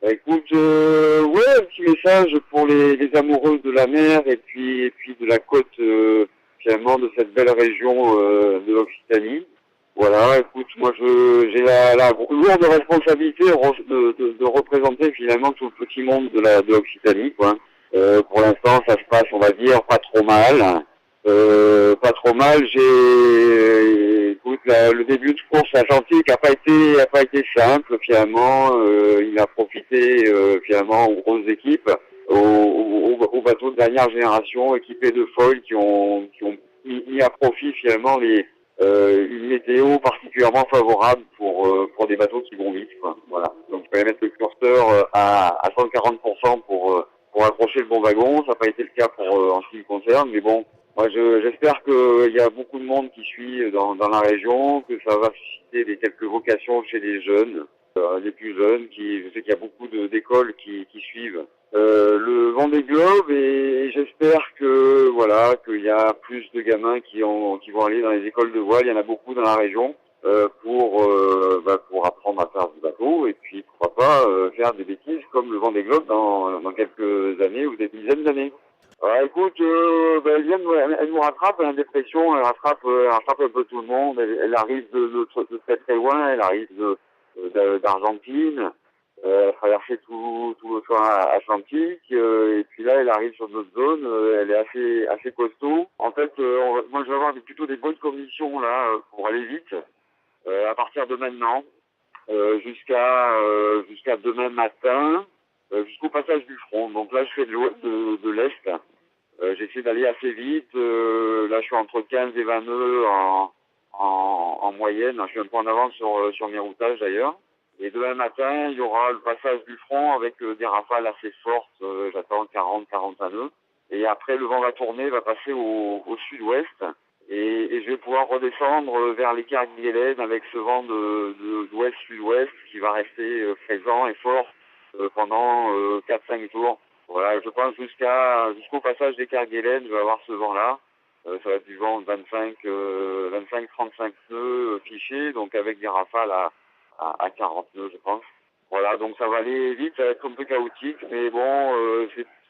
Bah, écoute, ouais, un petit message pour les amoureux de la mer et puis de la côte, finalement, de cette belle région de l'Occitanie. Voilà, écoute, moi j'ai la lourde responsabilité de représenter finalement tout le petit monde de l'Occitanie, quoi. Pour l'instant, ça se passe, on va dire, pas trop mal. Pas trop mal. Écoute, le début de course Atlantique a pas été simple finalement. Il a profité finalement aux grosses équipes, aux bateaux de dernière génération équipés de foils qui ont mis à profit finalement une météo particulièrement favorable pour des bateaux qui vont vite, quoi. Voilà. Donc il fallait mettre le curseur à 140% pour accrocher le bon wagon. Ça n'a pas été le cas en ce qui me concerne, mais bon, moi j'espère qu'il y a beaucoup de monde qui suit dans la région, que ça va susciter des quelques vocations chez les jeunes, les plus jeunes, je sais qu'il y a beaucoup d'écoles qui suivent le Vendée Globe et j'espère que voilà qu'il y a plus de gamins qui vont aller dans les écoles de voile. Il y en a beaucoup dans la région pour apprendre à faire du bateau et puis pourquoi pas faire des bêtises comme le Vendée Globe dans quelques années ou des dizaines d'années. Écoute, elle nous rattrape, elle a une dépression, elle rattrape un peu tout le monde. Elle arrive de très très loin, elle arrive d'Argentine. Elle a traversé tout l'océan Atlantique et puis là elle arrive sur notre zone. Elle est assez costaud. En fait, moi je vais avoir plutôt des bonnes conditions là pour aller vite à partir de maintenant jusqu'à demain matin jusqu'au passage du front. Donc là je fais de l'est. J'essaie d'aller assez vite. Là je suis entre 15 et 20 nœuds en moyenne. Je suis un peu en avance sur mes routages d'ailleurs. Et demain matin, il y aura le passage du front avec des rafales assez fortes. J'attends 40-45 nœuds. Et après, le vent va tourner, va passer au sud-ouest. Et je vais pouvoir redescendre vers les Kerguelen avec ce vent d'ouest-sud-ouest qui va rester présent et fort pendant 4-5 jours. Voilà, je pense jusqu'au passage des Kerguelen, je vais avoir ce vent-là. Ça va être du vent de 25-35 nœuds fichés, donc avec des rafales à 40 nœuds, je pense. Voilà, donc ça va aller vite, ça va être un peu chaotique, mais bon,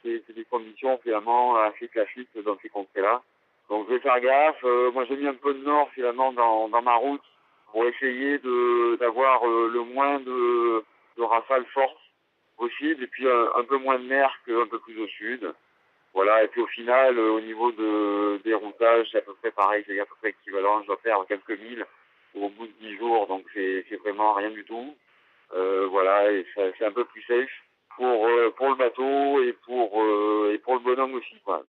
c'est des conditions finalement assez classiques dans ces contrées-là. Donc je vais faire gaffe. Moi j'ai mis un peu de nord finalement dans ma route pour essayer d'avoir le moins de rafales fortes possible, et puis un peu moins de mer qu'un peu plus au sud. Voilà, et puis au final, au niveau des routages, c'est à peu près pareil, c'est à peu près équivalent. Je dois faire quelques milles au bout de 10 jours, donc c'est vraiment rien du tout. Voilà, et c'est un peu plus safe pour le bateau et pour le bonhomme aussi, quoi.